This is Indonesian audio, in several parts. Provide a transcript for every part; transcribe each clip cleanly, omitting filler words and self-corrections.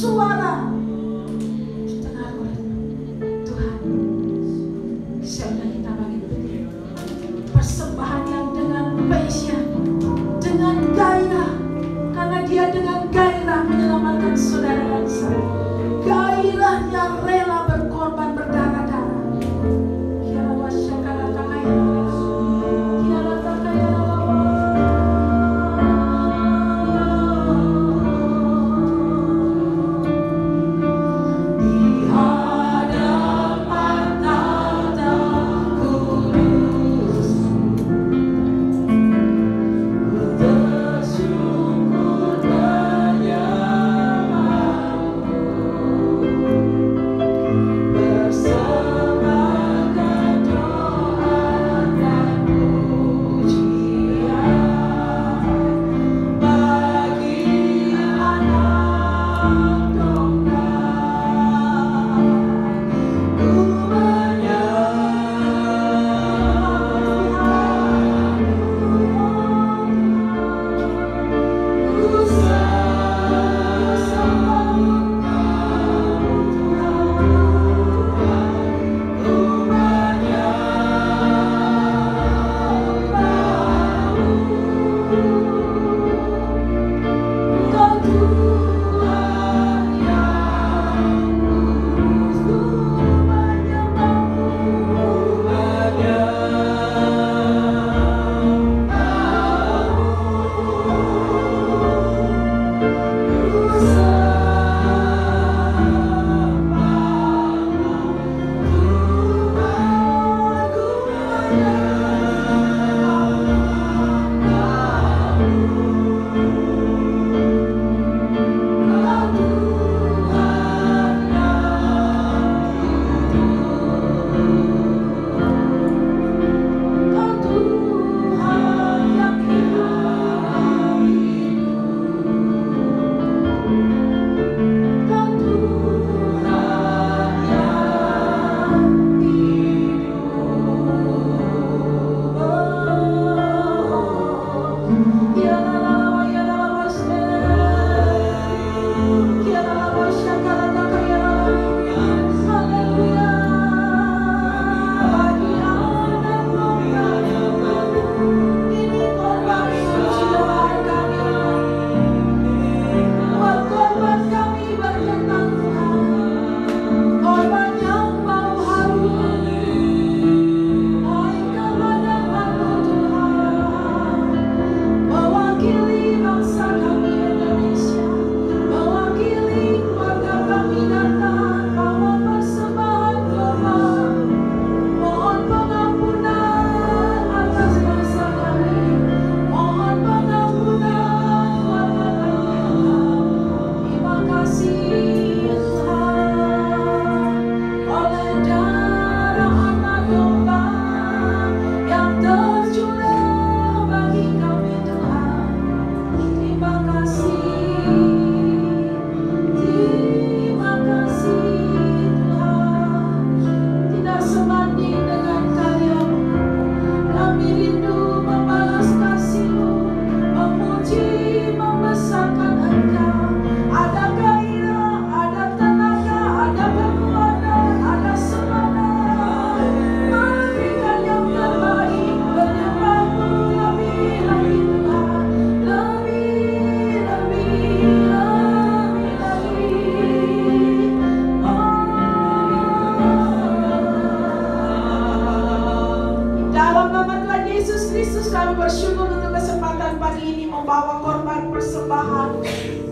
bersuara dengar oleh Tuhan. Siapa kita bagi persembahan yang dengan passion, dengan gairah, karena dia dengan gairah menyelamatkan saudara dan saya. Gairah yang rela berkorban berdarah-darah.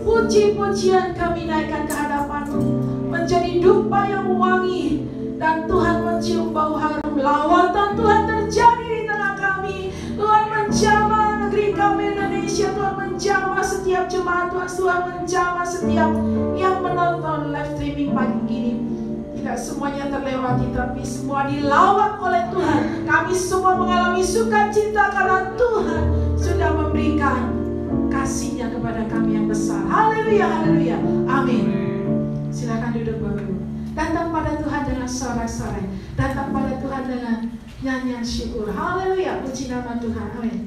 Puji-pujian kami naikkan ke hadapan-Mu, menjadi dupa yang wangi, dan Tuhan mencium bau harum. Lawatan Tuhan terjadi di tengah kami. Tuhan menjamah negeri kami Indonesia. Tuhan menjamah setiap jemaat Tuhan. Tuhan menjamah setiap yang menonton live streaming pagi ini. Tidak semuanya terlewati, tapi semua dilawat oleh Tuhan. Kami semua mengalami sukacita karena Tuhan sudah memberikan kasih-Nya kepada kami yang besar. Haleluya, haleluya, amin. Silakan duduk Bapak Ibu. Datang pada Tuhan dengan sorak-sorai. Datang pada Tuhan dengan nyanyian syukur. Haleluya, puji nama Tuhan, amin.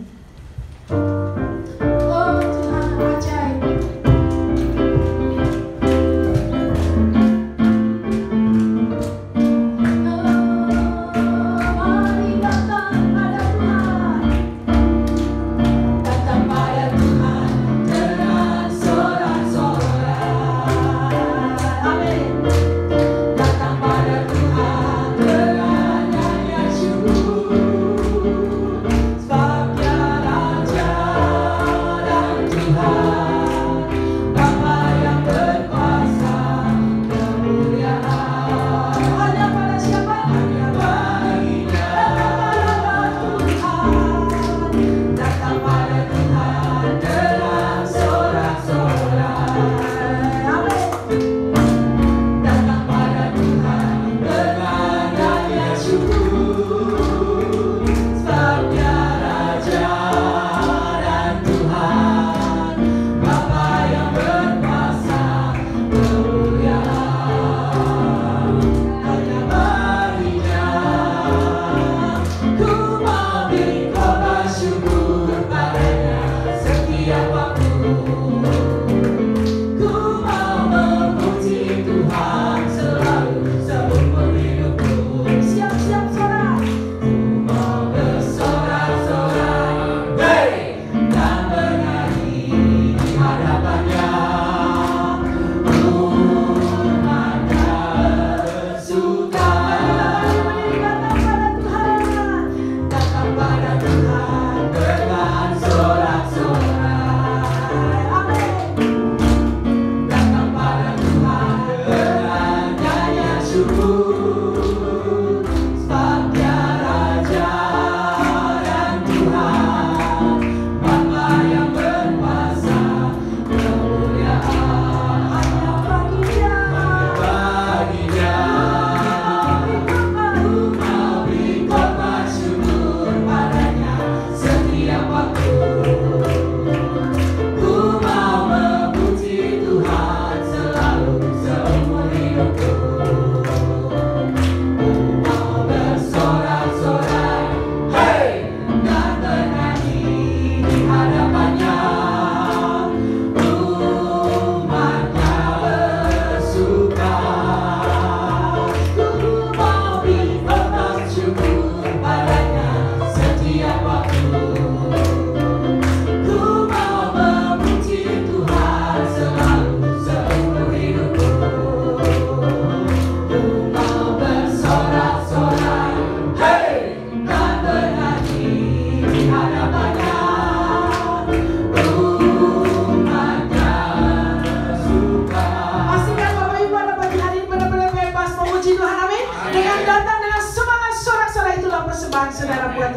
Oh Tuhan, ajaib.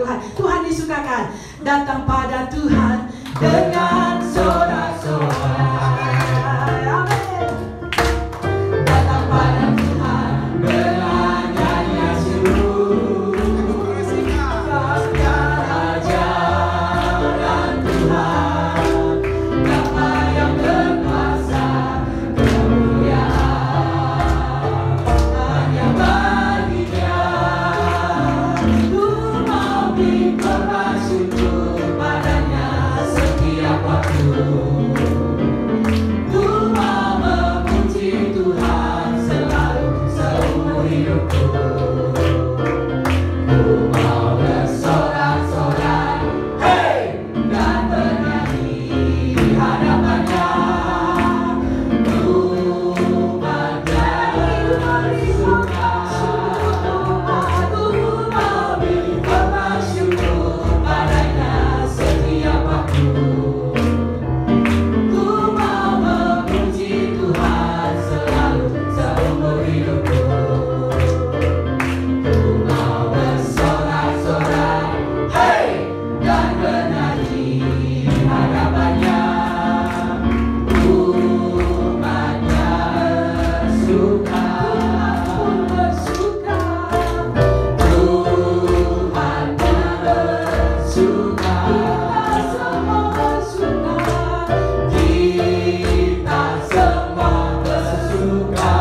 Tuhan. Tuhan disukakan. Datang pada Tuhan dengan sorak-sorai. Amin. Datang pada Tuhan dengan nyanyian syukur. Raja dan Tuhan, Bapa yang berkuasa, kemuliaan hanya bagi-Nya. Ku mau berkorban syukur padanya setiap waktu. Ku mau memuji Tuhan selalu seumur hidupku. Ku mau bersorak-sorai, hey, dan bernyanyi di hadapan-Nya. Ku bernyanyi suka. Aku mau berkorban syukur padanya setiap waktu. Ku mau memuji Tuhan selalu seumur hidupku. Ku mau bersorak-sorai, hey, dan bernyanyi di hadapan-Nya. Umat-Nya bersuka, pun bersuka. Tuhan-Nya bersuka, kita semua bersuka. Kita semua bersuka.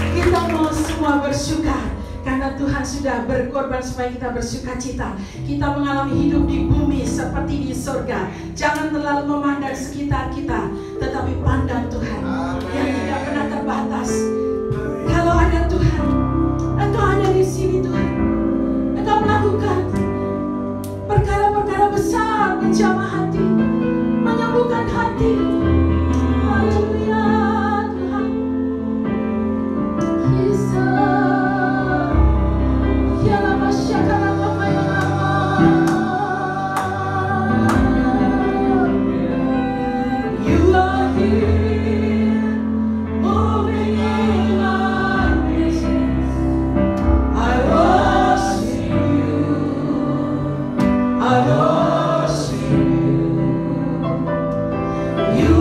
Kita mau semua bersuka karena Tuhan sudah berkorban supaya kita bersuka cita. Kita mengalami hidup di bumi seperti di surga. Jangan terlalu memandang sekitar kita, tetapi pandang Tuhan yang tidak pernah terbatas. Kalau ada Tuhan, Engkau ada di sini Tuhan. Engkau melakukan perkara-perkara besar, menjamah hati, menyembuhkan hati. Haleluya Tuhan. Kisah Yalah masyarakat apa yang You are here, moving in our midst. I worship You, I worship You. You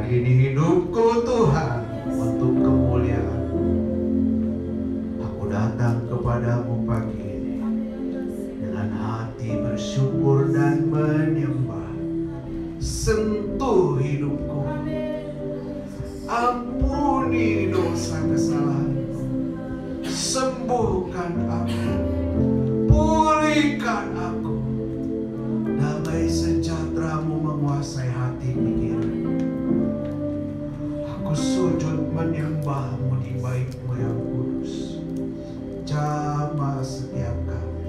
Ini hidupku Tuhan untuk kemuliaan. Aku datang kepadamu pagi ini dengan hati bersyukur dan menyembah. Sentuh hidupku, ampuni dosa kesalahanku, sembuhkan aku, pulihkan aku. Damai sejahtera-Mu menguasai hati pikiran. Aku sujud menyembah-Mu di bait-Mu yang kudus. Jamah setiap kami,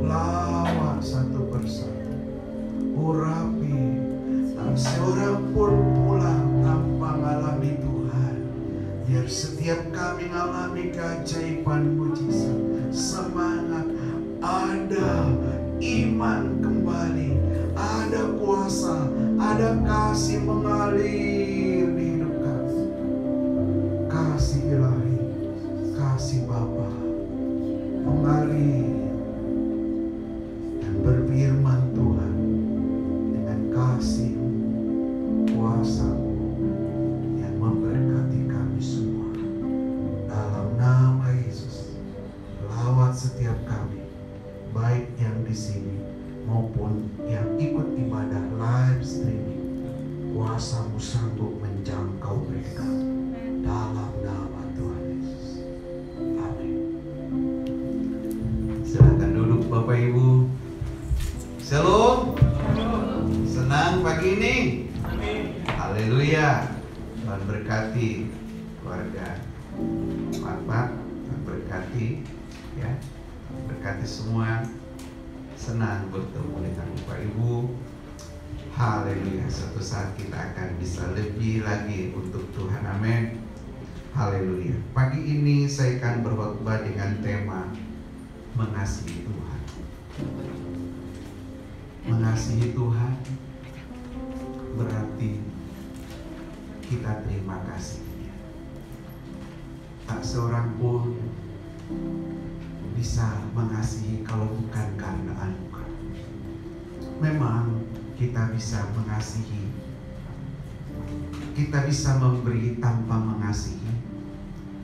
lawat satu persatu, urapi, tak seorang pun pulang tanpa mengalami Tuhan. Biar setiap kami mengalami keajaiban mujizat, semangat, ada iman kembali, ada kuasa, ada kasih mengalir di hidup kami. Kasih ilahi, kasih Bapa mengalir dan berfirman Tuhan dengan kasih-Mu, kuasa-Mu yang memberkati kami semua. Dalam nama Yesus, lawat setiap kami, baik yang di sini maupun yang ikut ibadah live streaming. Kuasa-Mu sanggup menjangkau mereka. Dalam nama Tuhan Yesus. Amin. Silakan duduk Bapak Ibu. Shalom. Senang pagi ini. Haleluya. Tuhan berkati keluarga Bapak, Tuhan berkati ya. Berkati semua. Senang bertemu dengan Bapak Ibu. Haleluya. Suatu saat kita akan bisa lebih lagi untuk Tuhan. Amin. Haleluya. Pagi ini saya akan berkhotbah dengan tema mengasihi Tuhan. Mengasihi Tuhan berarti kita terima kasih-Nya. Tak seorang pun bisa mengasihi kalau bukan karena anugerah. Memang kita bisa mengasihi, kita bisa memberi tanpa mengasihi,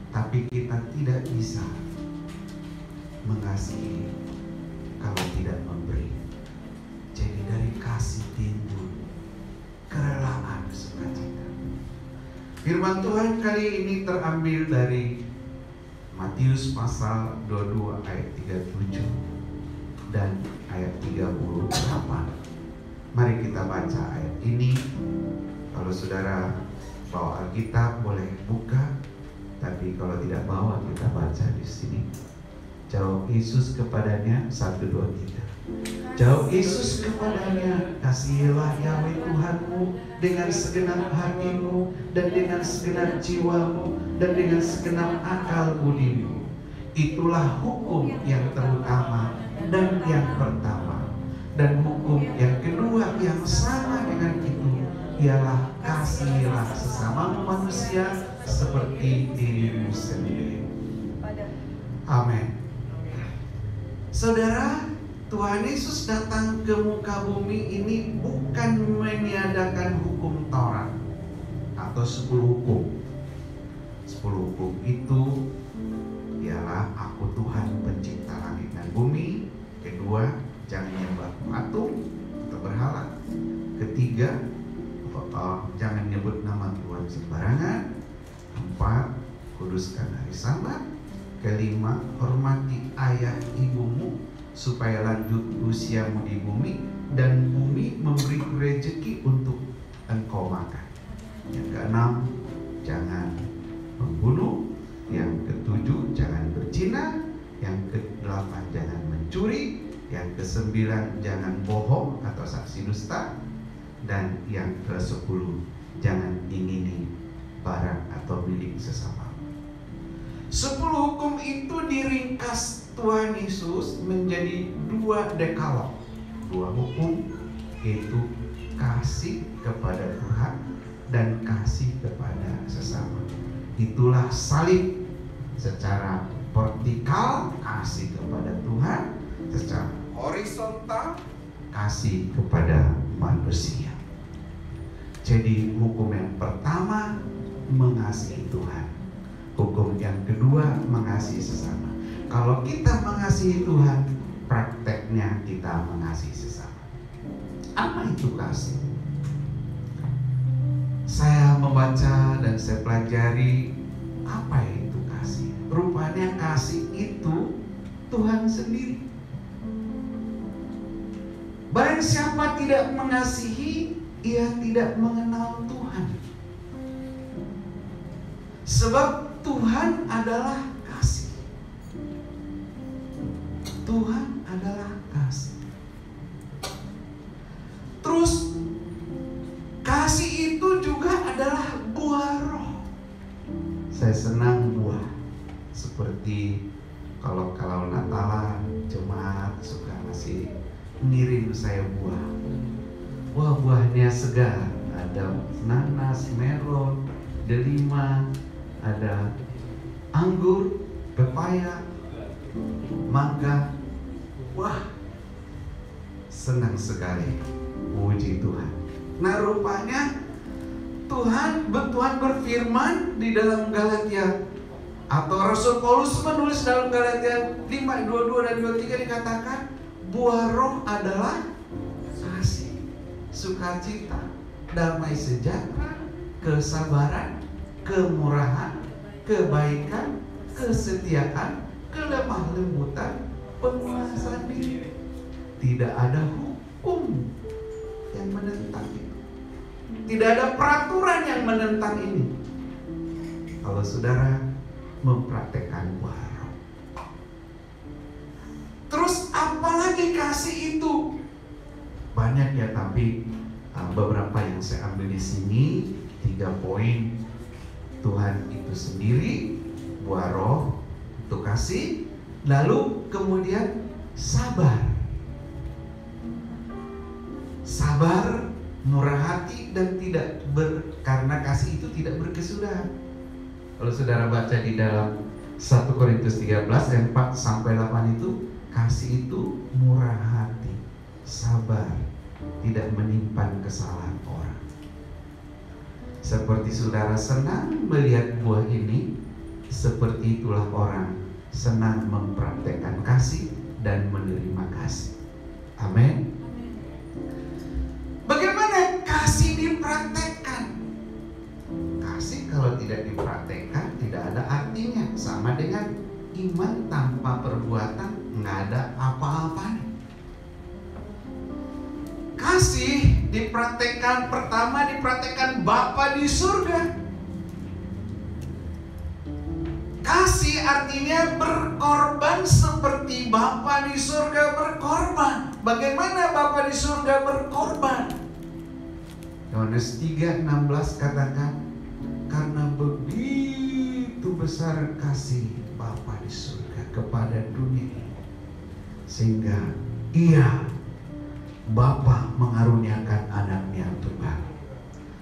tapi kita tidak bisa mengasihi kalau tidak memberi. Jadi dari kasih timbul kerelaan sukacita. Firman Tuhan kali ini terambil dari Matius pasal 22 ayat 37 dan ayat 38. Mari kita baca ayat ini. Kalau saudara bawa Alkitab boleh buka, tapi kalau tidak bawa kita baca di sini. Jawab Yesus kepadanya, 1, 2, 3. Jawab Yesus kepadanya, kasihilah Yahweh Tuhanmu dengan segenap hatimu dan dengan segenap jiwamu dan dengan segenap akal budimu. Itulah hukum yang terutama dan yang pertama. Dan hukum yang kedua yang sama dengan itu ialah kasihilah sesama manusia seperti dirimu sendiri. Amin. Saudara, Tuhan Yesus datang ke muka bumi ini bukan meniadakan hukum Taurat atau 10 hukum. 10 hukum itu ialah aku Tuhan pencipta langit dan bumi. Kedua, jangan nyembah patung atau berhala. Ketiga, jangan nyebut nama Tuhan sembarangan. 4, kuduskan hari Sabat. Kelima, hormati ayah ibumu supaya lanjut usiamu di bumi dan bumi memberi rezeki untuk engkau makan. Yang keenam, jangan membunuh. Yang ketujuh, jangan berzina. Yang kedelapan, jangan mencuri. Yang kesembilan, jangan bohong atau saksi dusta. Dan yang ke-10, jangan ingini barang atau milik sesama. 10 hukum itu diringkas Tuhan Yesus menjadi 2 dekalog. 2 hukum, yaitu kasih kepada Tuhan dan kasih kepada sesama. Itulah salib. Secara vertikal kasih kepada Tuhan, secara horizontal kasih kepada manusia. Jadi hukum yang pertama mengasihi Tuhan. Hukum yang kedua mengasihi sesama. Kalau kita mengasihi Tuhan, prakteknya kita mengasihi sesama. Apa itu kasih? Saya membaca dan saya pelajari apa itu kasih. Rupanya kasih itu Tuhan sendiri. Barang siapa tidak mengasihi, ia tidak mengenal Tuhan. Sebab Tuhan adalah kasih. Tuhan adalah kasih. Terus kasih itu juga adalah buah roh. Saya senang buah. Seperti kalau Natalan, jemaat suka ngasih ngirim saya buah. Wah, buahnya segar. Ada nanas, melon, delima, ada anggur, pepaya, mangga. Wah, senang sekali. Puji Tuhan. Nah, rupanya Tuhan berfirman di dalam Galatia, atau Rasul Paulus menulis dalam Galatia 5:22 dan 23 dikatakan, buah roh adalah kasih, sukacita, damai sejahtera, kesabaran, kemurahan, kebaikan, kesetiaan, kelemah lembutan, penguasaan diri. Tidak ada hukum yang menentang itu. Tidak ada peraturan yang menentang ini. Kalau saudara mempraktekkan buah roh. Terus apalagi kasih itu? Banyak ya, tapi beberapa yang saya ambil di sini, 3 poin. Tuhan itu sendiri, buah roh itu kasih, lalu kemudian sabar. Sabar, murah hati, dan karena kasih itu tidak berkesudahan. Kalau saudara baca di dalam 1 Korintus 13 ayat 4 sampai 8 itu, kasih itu murah hati, sabar, tidak menyimpan kesalahan orang. Seperti saudara senang melihat buah ini, seperti itulah orang senang mempraktekkan kasih dan menerima kasih. Amin. Bagaimana kasih dipraktekkan? Kasih kalau tidak dipraktekkan tidak ada artinya. Sama dengan iman tanpa perbuatan, nggak ada apa-apanya. Kasih dipraktekkan, pertama dipraktekkan Bapa di surga. Kasih artinya berkorban seperti Bapa di surga berkorban. Bagaimana Bapa di surga berkorban? Yohanes 3:16 katakan, karena begitu besar kasih Bapa di surga kepada dunia ini, sehingga Bapa mengaruniakan anaknya tunggal,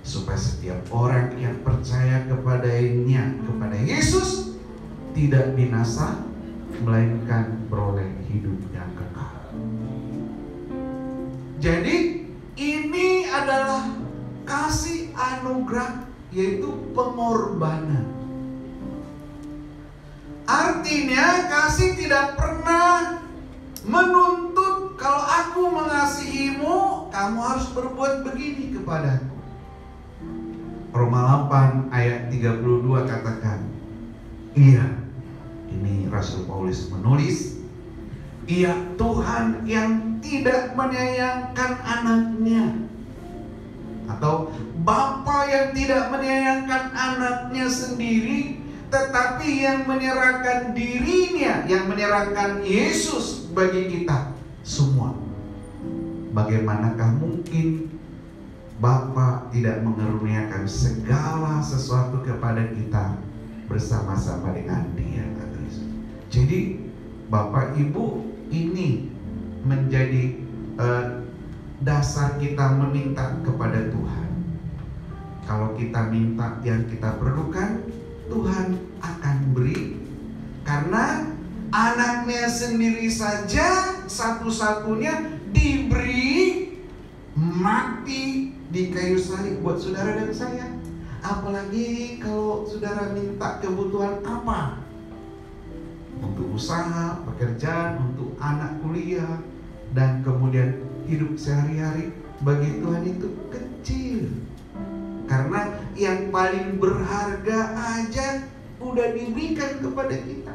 supaya setiap orang yang percaya kepadanya, kepada Yesus, tidak binasa, melainkan beroleh hidup yang kekal. Jadi ini adalah kasih anugerah, yaitu pengorbanan. Artinya kasih tidak pernah menuntut, kalau aku mengasihimu, kamu harus berbuat begini kepadaku. Roma 8 ayat 32 katakan, ini Rasul Paulus menulis, Tuhan yang tidak menyayangkan anaknya, atau Bapa yang tidak menyayangkan anaknya sendiri, tetapi yang menyerahkan dirinya, yang menyerahkan Yesus bagi kita semua. Bagaimanakah mungkin Bapa tidak mengaruniakan segala sesuatu kepada kita bersama-sama dengan Dia? Jadi Bapak Ibu, ini menjadi dasar kita meminta kepada Tuhan. Kalau kita minta yang kita perlukan, Tuhan akan beri. Karena anaknya sendiri saja satu-satunya diberi mati di kayu salib buat saudara dan saya. Apalagi kalau saudara minta kebutuhan apa? Untuk usaha, pekerjaan, untuk anak kuliah, dan kemudian hidup sehari-hari, bagi Tuhan itu kecil. Karena yang paling berharga aja udah diberikan kepada kita.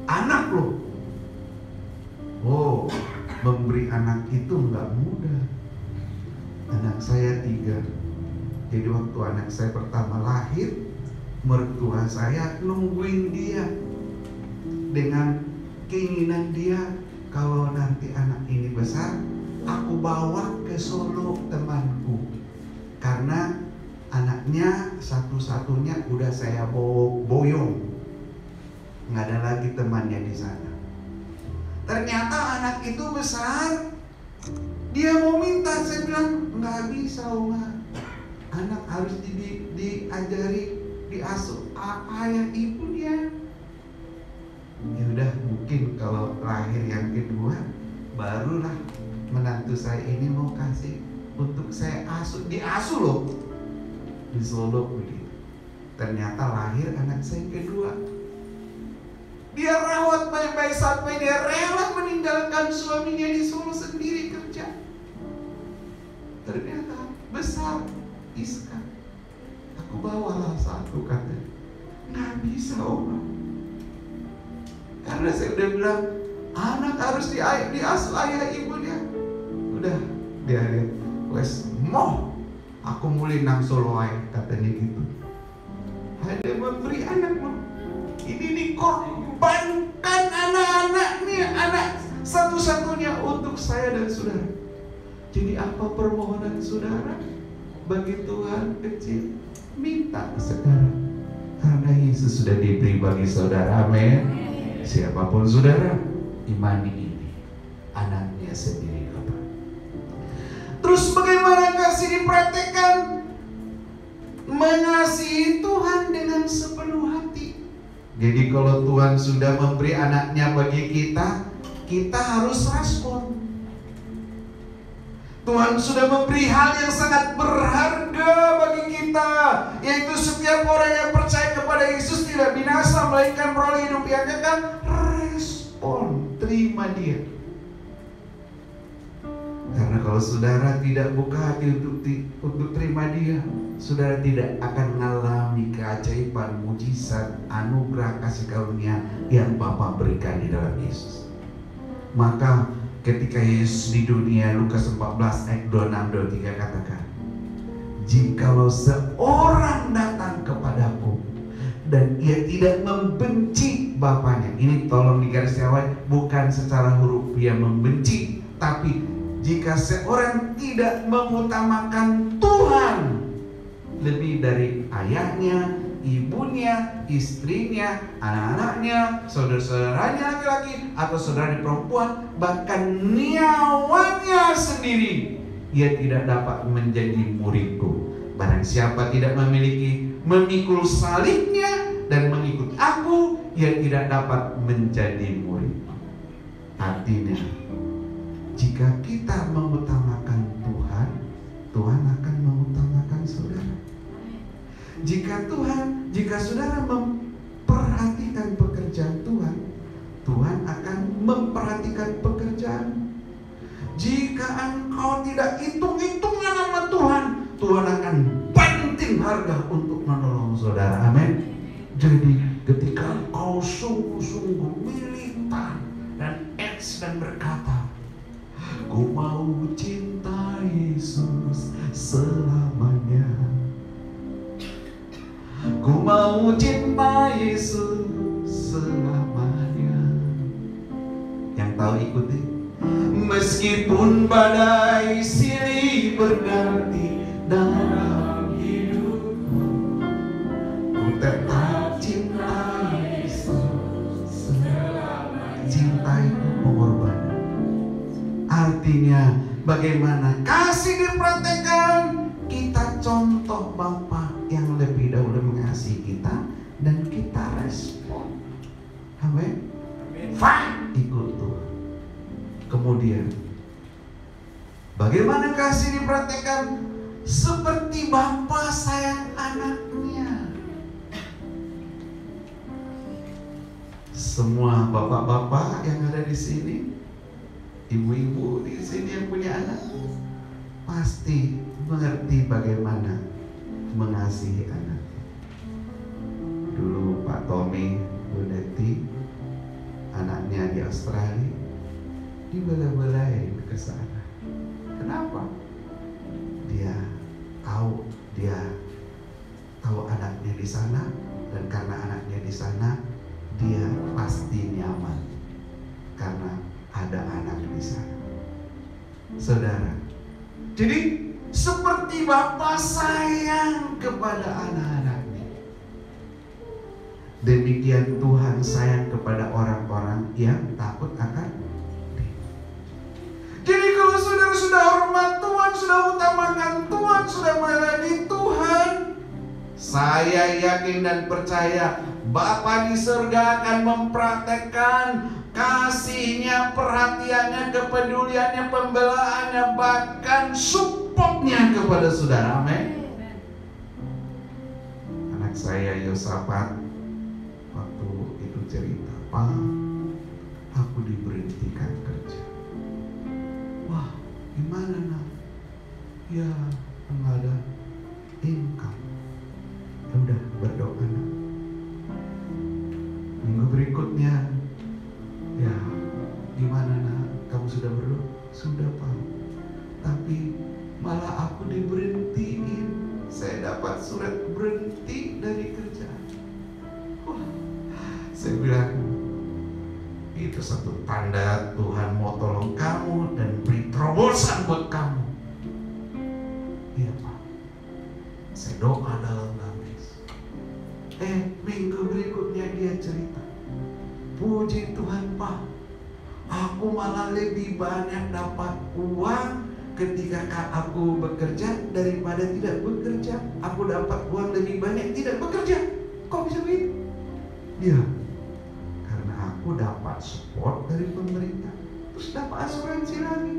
Anak loh. Memberi anak itu nggak mudah. Anak saya 3. Jadi waktu anak saya pertama lahir, mertua saya nungguin dia dengan keinginan dia, kalau nanti anak ini besar, aku bawa ke Solo temanku. Karena Anaknya satu-satunya udah saya boyong, nggak ada lagi temannya di sana. Ternyata anak itu besar, dia mau minta. Saya bilang nggak bisa Oma, anak harus diajari, diasuh ayah ibu dia. Ya udah, mungkin kalau lahir yang kedua barulah menantu saya ini mau kasih untuk saya asuh, diasuh loh di Solo begitu. Ternyata lahir anak saya kedua, dia rawat baik-baik sampai dia rela meninggalkan suaminya di Solo sendiri kerja. Ternyata besar Iska, aku bawalah satu, katanya. Nggak bisa Oma, karena saya udah bilang anak harus diasuh ayah ibunya. Udah dia lihat, wes mau aku mulai nang Solo aja, katanya gitu. Ada memberi anak mau. Ini dikorbankan anak-anaknya, anak satu-satunya untuk saya dan saudara. Jadi apa permohonan saudara bagi Tuhan kecil? Minta sekarang, karena Yesus sudah diberi bagi saudara. Amin. Siapapun saudara, imani ini anaknya sendiri apa. Terus bagaimana kasih dipraktekkan? Mengasihi Tuhan dengan sepenuh hati. Jadi kalau Tuhan sudah memberi anaknya bagi kita, kita harus respon. Tuhan sudah memberi hal yang sangat berharga bagi kita, yaitu setiap orang yang percaya kepada Yesus tidak binasa melainkan beroleh hidup yang kekal. Respon, terima dia. Karena kalau saudara tidak buka hati untuk terima dia, saudara tidak akan mengalami keajaiban, mujizat, anugerah kasih karunia yang Bapa berikan di dalam Yesus. Maka ketika Yesus di dunia, Lukas 14 ayat 26-23 katakan, jikalau seorang datang kepadaku dan ia tidak membenci bapaknya. Ini tolong digarisbawahi, bukan secara huruf dia membenci, tapi jika seorang tidak mengutamakan Tuhan lebih dari ayahnya, ibunya, istrinya, anak-anaknya, saudara-saudaranya laki-laki atau saudara perempuan, bahkan nyawanya sendiri, ia tidak dapat menjadi muridku. Barang siapa tidak memikul salibnya dan mengikut aku, ia tidak dapat menjadi murid. Artinya, jika kita mengutamakan Tuhan, Tuhan akan mengutamakan saudara. Jika saudara memperhatikan pekerjaan Tuhan, Tuhan akan memperhatikan pekerjaan. Jika engkau tidak hitung-hitungan sama Tuhan, Tuhan akan banting harga untuk menolong saudara. Amin. Jadi ketika engkau sungguh-sungguh militan dan dan berkata, ku mau cinta Yesus selamanya, ku mau cinta Yesus selamanya. Yang tahu ikuti. Meskipun badai silih berganti dalam hidupku, ku tetap cinta Yesus selamanya. Cinta itu pengorbanan. Artinya bagaimana kasih dipraktekkan? Kita contoh Bapa yang lebih dahulu mengasihi kita dan kita respon. Amin. Fine, ikut Tuhan. Kemudian bagaimana kasih dipraktekkan? Seperti Bapa sayang anaknya. Semua bapak-bapak yang ada di sini, ibu-ibu di sini yang punya anak, pasti mengerti bagaimana mengasihi anak. Dulu Pak Tommy, Bu Neti, anaknya di Australia, dibela-belain ke sana. Kenapa? Dia tahu anaknya di sana, dan karena anaknya di sana, dia pasti nyaman karena ada anak di sana. Saudara, jadi seperti Bapa sayang kepada anak-anaknya, demikian Tuhan sayang kepada orang-orang yang takut akan Dia. Jadi kalau saudara sudah hormat Tuhan, sudah utamakan Tuhan, sudah melayani Tuhan, saya yakin dan percaya Bapa di surga akan mempraktekkan kasihnya, perhatiannya, kepeduliannya, pembelaannya, bahkan supportnya kepada saudara. Amin. Anak saya Yosafat waktu itu cerita, Pak, aku diberhentikan kerja. Wah, gimana nak? Ya, nggak ada income. Ya udah, berdoa nak. Minggu berikutnya, ya gimana nak? Kamu sudah berdoa? Sudah Pak. Tapi malah aku diberhentiin. Saya dapat surat berhenti dari kerjaan. Wah, saya bilang itu satu tanda Tuhan mau tolong kamu dan beri terobosan buat kamu. Iya Pak. Saya doa dalam nangis. Minggu berikutnya dia cerita, puji Tuhan Pak, aku malah lebih banyak dapat uang ketika aku bekerja daripada tidak bekerja. Aku dapat uang lebih banyak tidak bekerja. Kok bisa begitu? Ya, karena aku dapat support dari pemerintah, terus dapat asuransi lagi.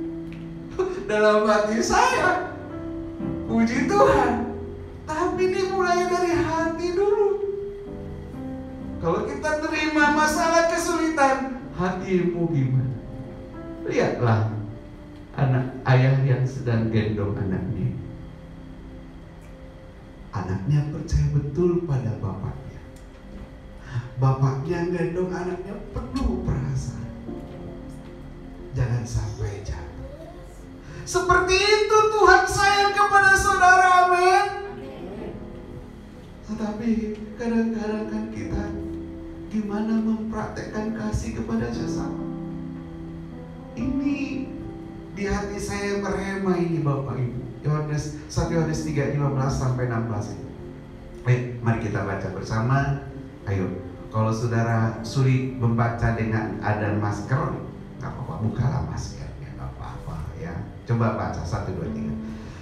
Dalam hati saya, puji Tuhan. Tapi ini mulai dari hati dulu. Kalau kita terima masalah kesulitan, hatimu gimana? Lihatlah anak ayah yang sedang gendong anaknya. Anaknya percaya betul pada bapaknya. Bapaknya gendong anaknya penuh perasaan. Jangan sampai jatuh. Seperti itu Tuhan sayang kepada saudara, amin. Tetapi kadang-kadang kan kita gimana mempraktekkan kasih kepada sesama. Ini di hati saya berhema ini Bapak Ibu. 1 Yohanes 3:15 sampai 16 ini. Mari kita baca bersama. Ayo, kalau saudara sulit membaca dengan ada masker, nggak apa-apa, bukalah maskernya, nggak apa-apa ya. Coba baca 1, 2, 3.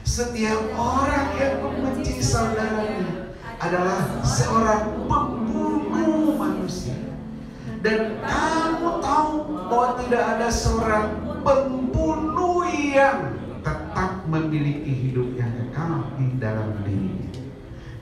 Setiap orang yang membenci saudaranya adalah seorang pembunuh manusia. Dan kamu tahu bahwa tidak ada seorang pembunuh yang tetap memiliki hidup yang kekal di dalam dirinya.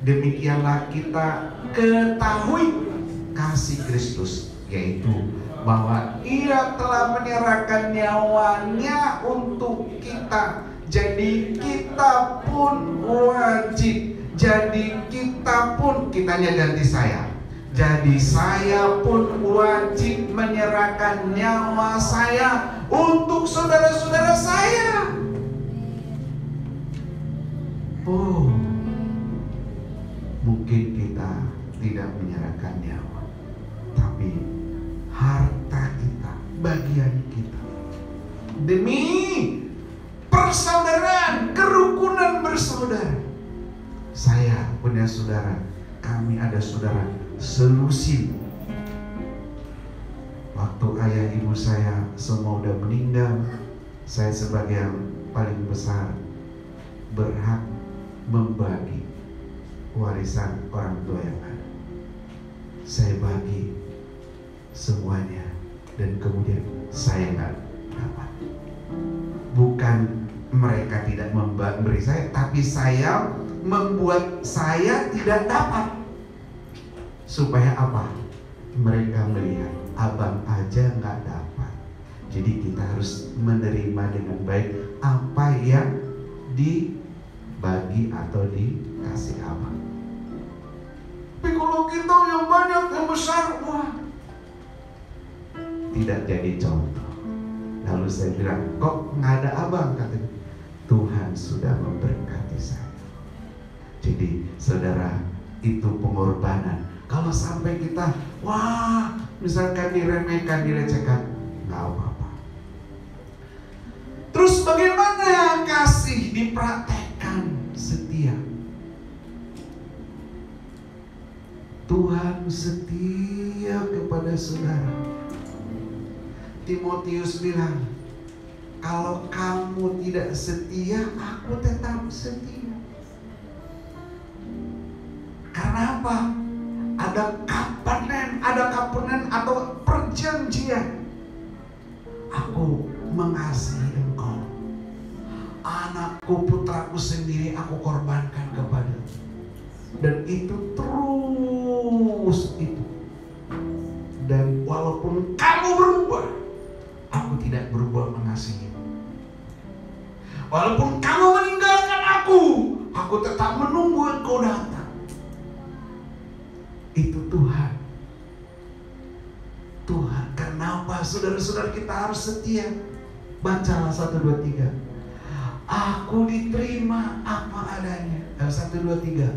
Demikianlah kita ketahui kasih Kristus, yaitu bahwa Ia telah menyerahkan nyawanya untuk kita. Jadi kita pun wajib. Jadi kita pun, kitanya ganti saya. Jadi saya pun wajib menyerahkan nyawa saya untuk saudara-saudara saya. Oh, mungkin kita tidak menyerahkan nyawa, tapi harta kita, bagian kita, demi persaudaraan, kerukunan bersaudara. Saya punya saudara, kami ada saudara selusin. Waktu ayah ibu saya semua udah meninggal, saya sebagai yang paling besar berhak membagi warisan orang tua yang ada. Saya bagi semuanya dan kemudian saya nggak dapat. Bukan mereka tidak memberi saya, tapi saya membuat saya tidak dapat. Supaya apa? Mereka melihat abang aja nggak dapat. Jadi kita harus menerima dengan baik apa yang dibagi atau dikasih abang. Tapi kalau kita yang banyak, yang besar, wah, tidak jadi contoh. Lalu saya bilang, kok nggak ada abang? Katanya, Tuhan sudah memberkati saya. Jadi saudara, itu pengorbanan. Kalau sampai kita, wah, misalkan diremehkan, dilecehkan, nggak apa-apa. Terus bagaimana kasih dipraktekkan? setia. Tuhan setia kepada saudara. Timotius bilang, kalau kamu tidak setia, aku tetap setia. Karena apa? Ada covenant atau perjanjian. Aku mengasihi engkau. Anakku, putraku sendiri aku korbankan kepadamu. Dan itu terus itu. Dan walaupun kamu berubah, aku tidak berubah mengasihi. Walaupun kamu meninggalkan aku tetap menunggu engkau datang. Itu Tuhan. Tuhan, kenapa saudara-saudara kita harus setia? Bacalah 1, 2, 3. Aku diterima apa adanya. 1, 2, 3.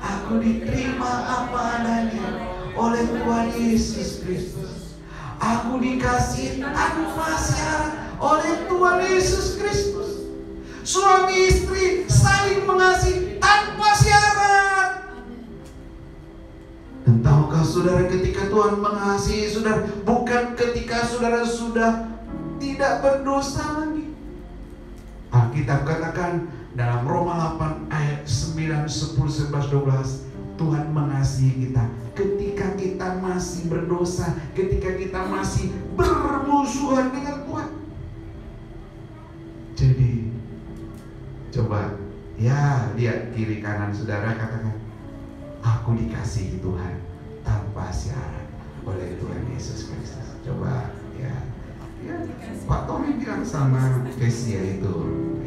Aku diterima apa adanya oleh Tuhan Yesus Kristus. Aku dikasih tanpa syarat oleh Tuhan Yesus Kristus. Suami istri saling mengasihi tanpa syarat. Dan tahukah saudara, ketika Tuhan mengasihi saudara, bukan ketika saudara sudah tidak berdosa lagi. Alkitab katakan dalam Roma 8 ayat 9, 10, 11, 12, Tuhan mengasihi kita ketika kita masih berdosa, ketika kita masih bermusuhan dengan Tuhan. Jadi coba ya lihat kiri kanan saudara, katakan, aku dikasihi Tuhan tanpa syarat oleh Tuhan Yesus Kristus. Coba ya Pak Tommy bilang sama Kesia itu,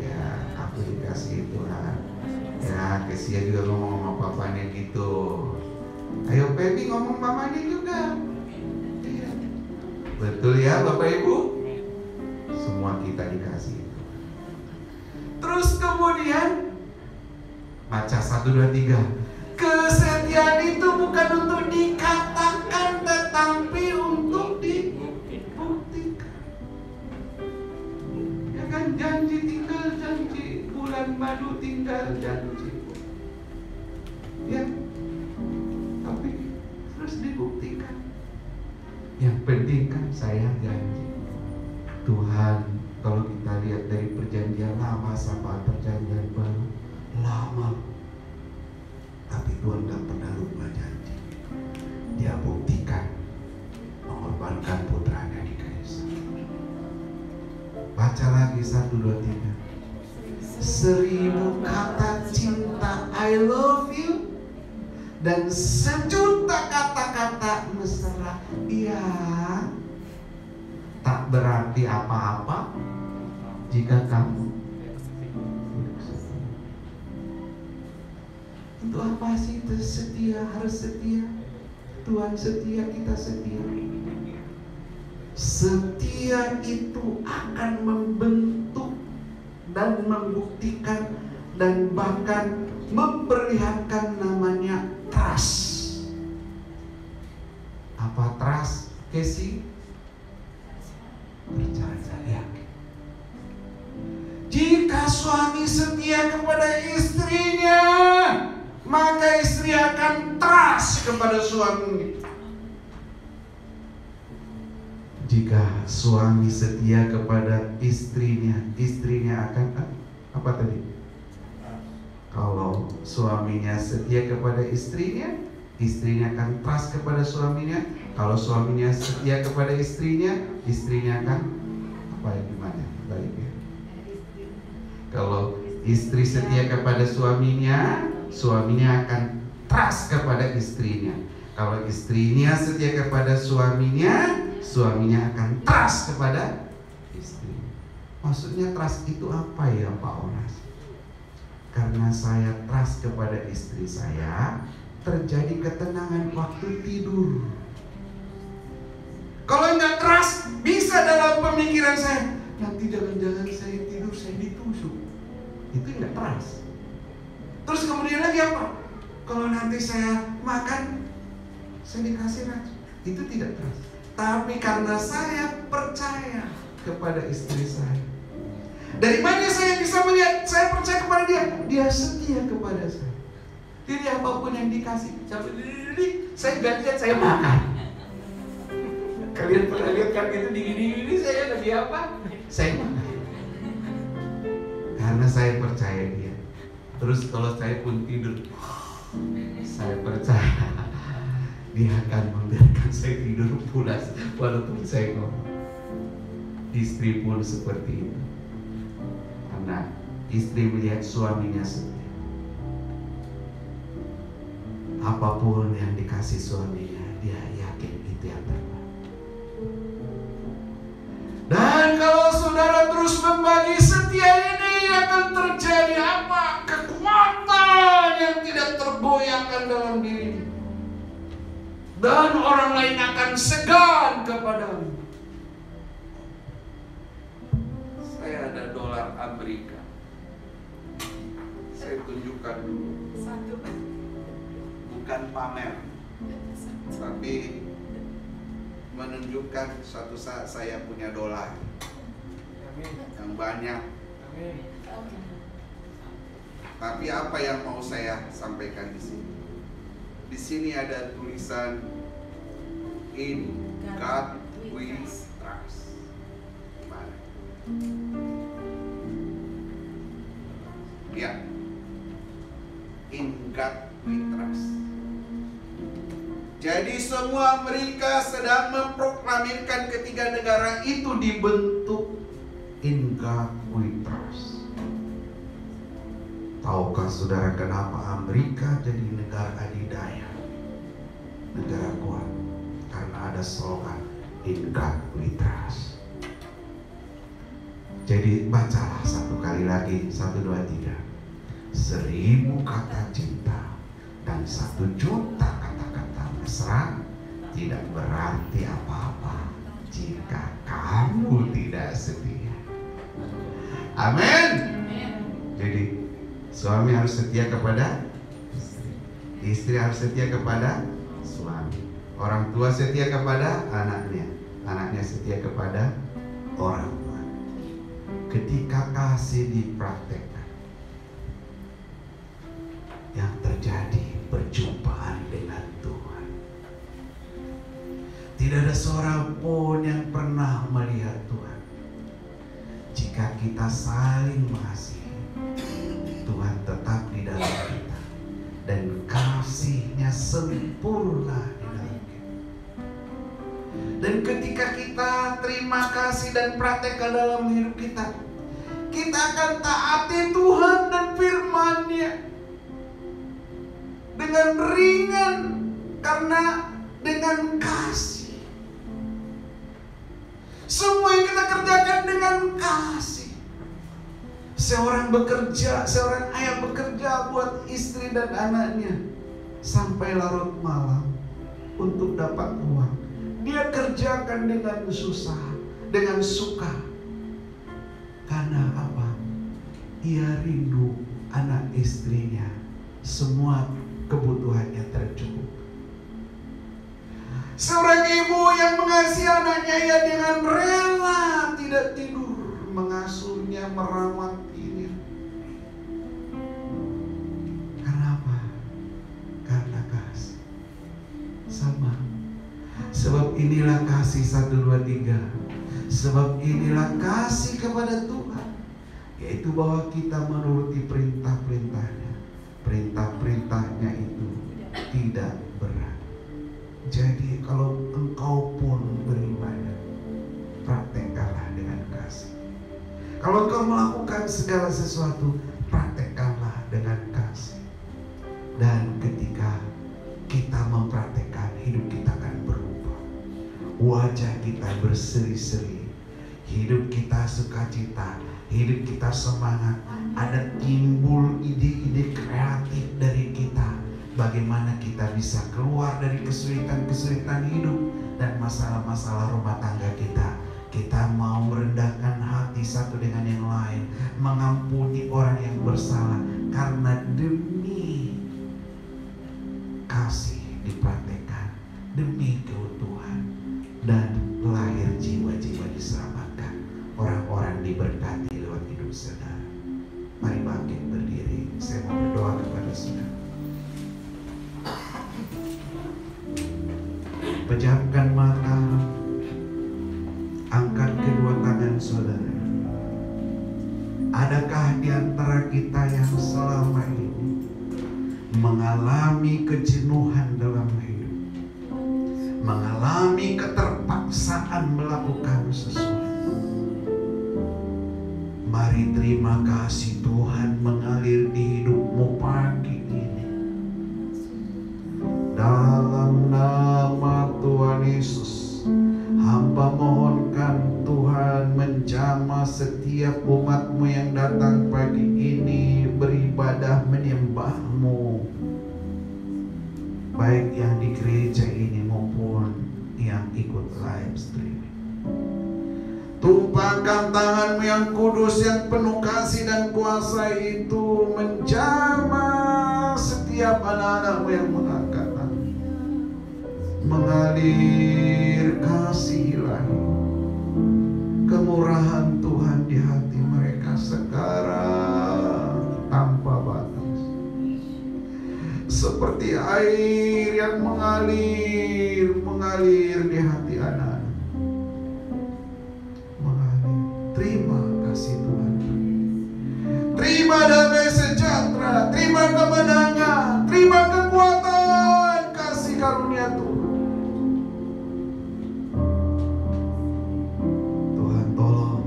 ya aku dikasihi Tuhan. Ya Kesia juga ngomong sama papanya gitu. Ayo Pebi ngomong mamanya juga. Ya. Betul ya Bapak Ibu? Semua kita dikasihi. Terus kemudian baca 1, 2, 3. Kesetiaan itu bukan untuk dikatakan, tetapi untuk dibuktikan. Ya kan, janji tinggal janji, bulan madu tinggal janji. Ya, tapi terus dibuktikan. Yang penting kan saya janji. Tuhan, kalau kita lihat dari perjanjian lama sampai perjanjian baru, lama. Tapi Tuhan gak pernah lupa janji. Dia buktikan mengorbankan putranya di kayu salib. Baca lagi 1, 2, 3. 1000 kata cinta I love you dan 1.000.000 kata-kata mesra. Iya, tak berarti apa-apa jika kamu. Itu apa sih? Itu setia, harus setia. Tuhan setia, kita setia. Setia itu akan membentuk dan membuktikan dan bahkan memperlihatkan namanya trust. Apa trust, Casey? Percaya, yakin. Jika suami setia kepada istrinya, maka istri akan trust kepada suaminya. Jika suami setia kepada istrinya, istrinya akan apa tadi? Kalau suaminya setia kepada istrinya, istrinya akan trust kepada suaminya. Kalau suaminya setia kepada istrinya, istrinya akan apa ya, gimana baiknya? Kalau istri setia kepada suaminya, suaminya akan trust kepada istrinya. Kalau istrinya setia kepada suaminya, suaminya akan trust kepada istri. Maksudnya trust itu apa ya Pak Onas? Karena saya trust kepada istri saya, terjadi ketenangan waktu tidur. Kalau nggak trust, bisa dalam pemikiran saya, nanti jangan-jangan saya tidur saya ditusuk. Itu nggak trust. Terus kemudian lagi apa? Kalau nanti saya makan, saya dikasih racun. Itu tidak trust. Tapi karena saya percaya kepada istri saya, Dari mana saya bisa melihat saya percaya kepada dia? Dia setia kepada saya. Jadi apapun yang dikasih, saya gak lihat, saya makan. Kalian pernah lihat kan gitu dingin-dingin saya lagi apa? Saya makan. Karena saya percaya dia. Terus kalau saya pun tidur, saya percaya dia akan membiarkan saya tidur pulas walaupun saya ngomong. Istri pun seperti itu. Karena istri melihat suaminya setia. Apapun yang dikasih suaminya, dia yakin itu yang terbaik. Dan kalau saudara terus membagi setia ini, akan terjadi apa? Kekuatan yang tidak tergoyahkan dalam diri. Dan orang lain akan segan kepadamu. Saya ada dolar Amerika. Saya tunjukkan dulu. Bukan pamer, tapi menunjukkan suatu saat saya punya dolar yang banyak. Tapi apa yang mau saya sampaikan di sini? Di sini ada tulisan In God We Trust. Gimana? Ya, In God We Trust. Jadi semua mereka sedang memproklamirkan ketiga negara itu dibentuk In God We Trust. Tahukah saudara kenapa Amerika jadi negara adidaya, negara kuat? Karena ada slogan In God We Trust. Jadi bacalah satu kali lagi, 1, 2, 3. 1000 kata cinta dan 1 juta kata-kata mesra tidak berarti apa-apa jika kamu tidak setia. Amin. Jadi suami harus setia kepada istri, istri harus setia kepada suami, orang tua setia kepada anaknya, anaknya setia kepada orang tua. Ketika kasih dipraktekkan, yang terjadi perjumpaan dengan Tuhan. Tidak ada seorang pun yang pernah melihat Tuhan. Jika kita saling mengasihi, Tuhan tetap di dalam kita dan kasih-Nya sempurna di dalam kita. Dan ketika kita terima kasih dan praktekkan dalam hidup kita, kita akan taati Tuhan dan firman-Nya dengan ringan, karena dengan kasih. Semua yang kita kerjakan dengan kasih. Seorang bekerja, seorang ayah bekerja buat istri dan anaknya sampai larut malam untuk dapat uang. Dia kerjakan dengan susah, dengan suka. Karena apa? Ia rindu anak istrinya, semua kebutuhannya tercukup. Seorang ibu yang mengasihi anaknya, ia dengan rela tidak tidur mengasuhnya, merawatinya. Kenapa? Karena kasih. Sama. Sebab inilah kasih, 1, 2, 3. Sebab inilah kasih kepada Tuhan, yaitu bahwa kita menuruti perintah-perintahnya. Perintah-perintahnya itu tidak berat. Jadi kalau engkau pun beribadah, praktekkanlah dengan kasih. Kalau engkau melakukan segala sesuatu, praktekkanlah dengan kasih. Dan ketika kita mempraktekkan, hidup kita akan berubah. Wajah kita berseri-seri, hidup kita sukacita, hidup kita semangat. Ada timbul ide-ide kreatif dari kita. Bagaimana kita bisa keluar dari kesulitan-kesulitan hidup dan masalah-masalah rumah tangga kita. Kita mau merendahkan hati satu dengan yang lain, mengampuni orang yang bersalah, karena demi kasih dipraktekkan, demi keutuhan, dan lahir jiwa-jiwa diselamatkan. Orang-orang diberkati lewat hidup Pejamkan mata, angkat kedua tangan saudara. Adakah di antara kita yang selama ini mengalami kejenuhan dalam hidup, mengalami keterpaksaan melakukan sesuatu? Mari terima kasih Tuhan mengalir di hidupmu pagi ini. Dalam nama Tuhan Yesus, hamba mohonkan Tuhan menjamah setiap umat-Mu yang datang pagi ini beribadah menyembah-Mu, baik yang di gereja ini maupun yang ikut live streaming. Tumpahkan tangan-Mu yang kudus, yang penuh kasih dan kuasa itu menjamah setiap anak-anak-Mu yang mengangkat tangan. Mengalir kasih ilahi, kemurahan Tuhan di hati mereka sekarang tanpa batas. Seperti air yang mengalir di hati anak-anak. Terima kasih Tuhan. Terima damai sejahtera, terima kemenangan, terima kekuatan, kasih karunia Tuhan. Tuhan tolong,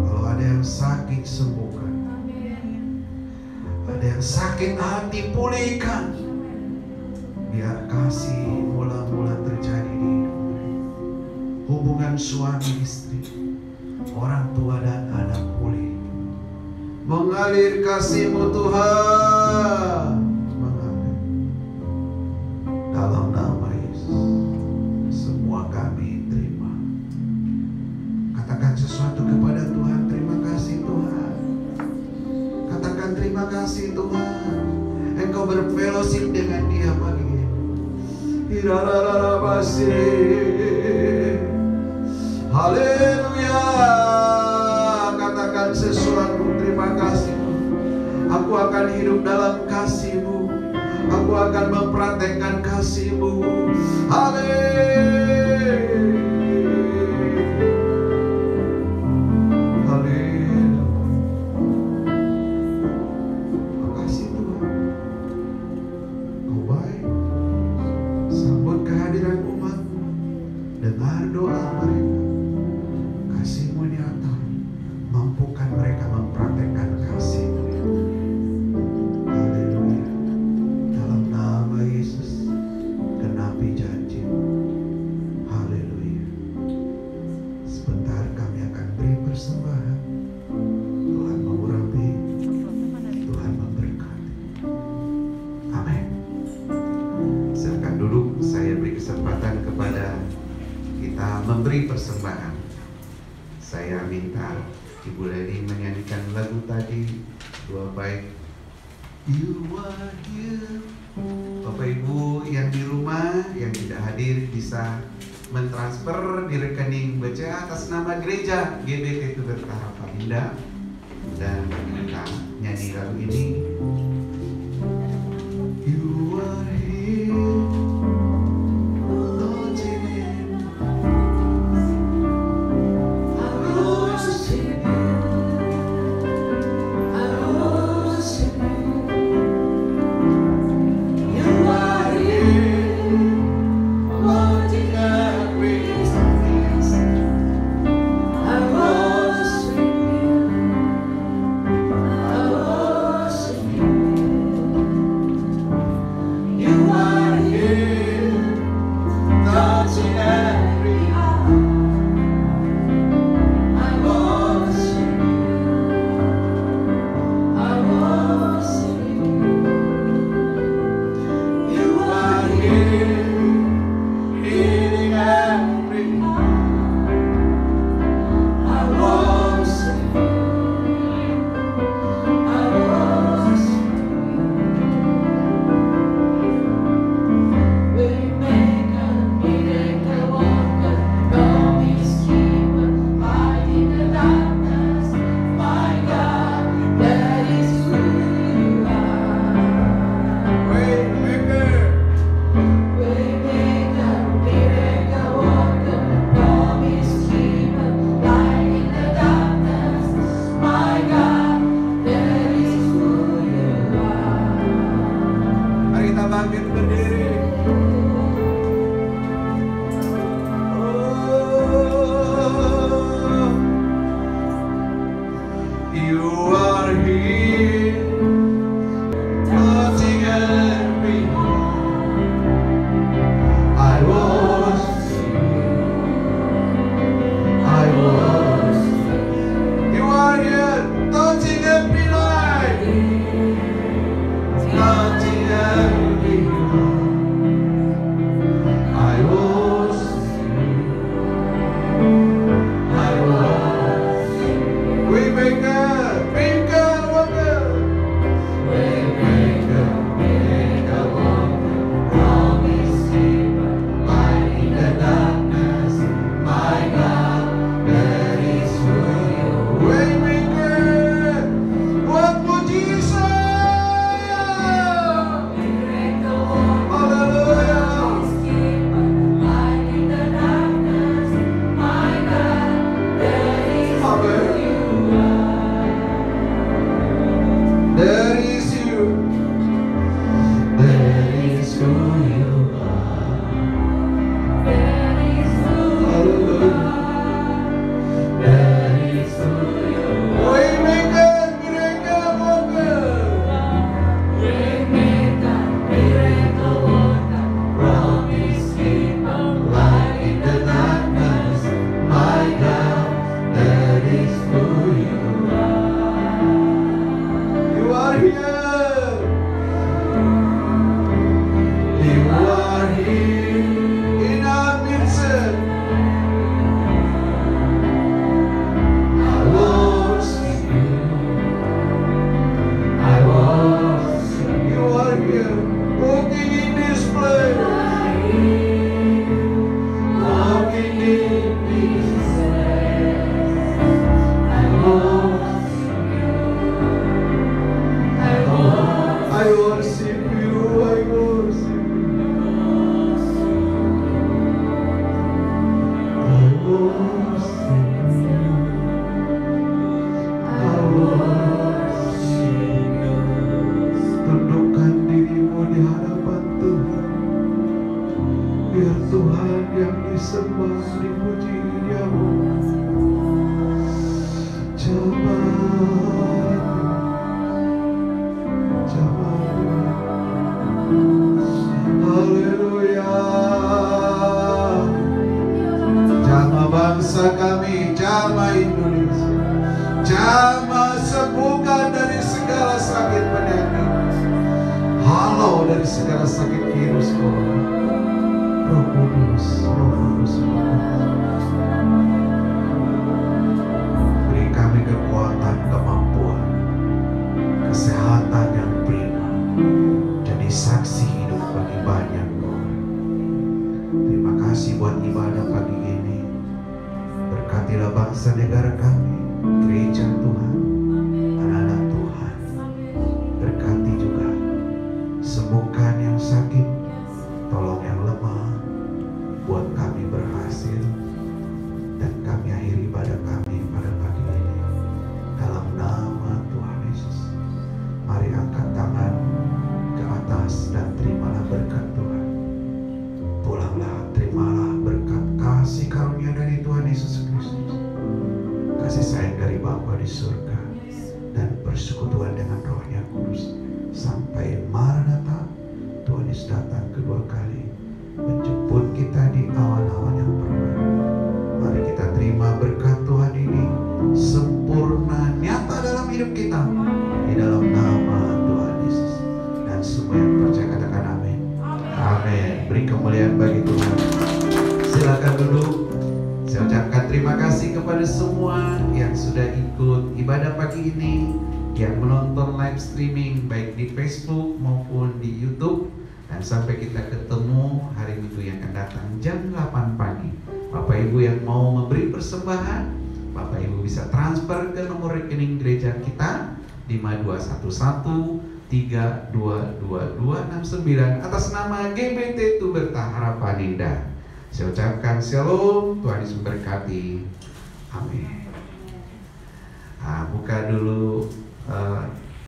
kalau ada yang sakit sembuhkan, ada yang sakit hati pulihkan. Biar kasih mula-mula terjadi di hidup mereka. Hubungan suami istri, orang tua dan anak pulih. Mengalir kasih-Mu Tuhan, mengalir. Dalam nama Yesus, semua kami terima. Katakan sesuatu kepada Tuhan. Terima kasih Tuhan. Katakan terima kasih Tuhan. Engkau berfellowship dengan Dia pagi ini. Haleluya. Katakan sesuatu. Terima kasih. Aku akan hidup dalam kasih-Mu. Aku akan mempraktekkan kasih-Mu. Haleluya. Haleluya. Terima kasih Tuhan. Kau baik. Sambut kehadiran umat-Mu. Dengar doa mereka. Kasih-Mu nyata, mampukan mereka mempraktekkan kasih-Mu. Haleluya. Dalam nama Yesus, genapi janji-Mu. Haleluya. Sebentar kami akan beri persembahan. Tuhan mengurapi, Tuhan memberkati. Amin. Silakan duduk. Saya beri kesempatan kepada kita memberi persembahan. Saya minta Ibu Leni menyanyikan lagu tadi, dua baik. You are here. Bapak Ibu yang di rumah yang tidak hadir bisa mentransfer di rekening BCA atas nama gereja GBT Tugas Harapan Indah, dan kita nyanyi lagu ini. You are here. We make a miracle. yang disembah, dipuji, diagung. Haleluya. Jamah bangsa kami, jamah Indonesia, jamah sembuhkan dari segala sakit penyakit, halau dari segala sakit virus corona. Roh Kudus, Roh Kudus, Roh Kudus, beri kami kekuatan, kemampuan, kesehatan yang prima, jadi saksi hidup bagi banyak orang. Terima kasih buat ibadah pagi ini. Berkatilah bangsa negara kami, gereja Tuhan, anak-anak Tuhan. Berkati juga, sembuhkan yang sakit, tolong yang lemah, buat kami berhasil. Dan kami akhiri ibadah kami pada pagi ini dalam nama Tuhan Yesus. Mari angkat tangan ke atas dan terimalah berkat Tuhan. Pulanglah, terimalah berkat kasih karunia dari Tuhan Yesus Kristus, kasih sayang dari Bapa di surga, dan persekutuan dengan Roh-Nya Kudus sampai Maranatha. Tuhan Yesus datang kedua kali menjemput kita di awan-awan yang permai. Mari kita terima berkat Tuhan ini sempurna nyata dalam hidup kita, di dalam nama Tuhan Yesus. Dan semua yang percaya katakan amin. Amin. Beri kemuliaan bagi Tuhan. Silakan duduk. Saya ucapkan terima kasih kepada semua yang sudah ikut ibadah pagi ini, yang menonton live streaming baik di Facebook maupun di YouTube. Dan sampai kita ketemu hari Minggu yang akan datang jam 8 pagi. Bapak Ibu yang mau memberi persembahan, Bapak Ibu bisa transfer ke nomor rekening gereja kita 5211322269 atas nama GBT Tuberta Harapan Indah. Saya ucapkan shalom, Tuhan Yesus memberkati. Amin. Buka dulu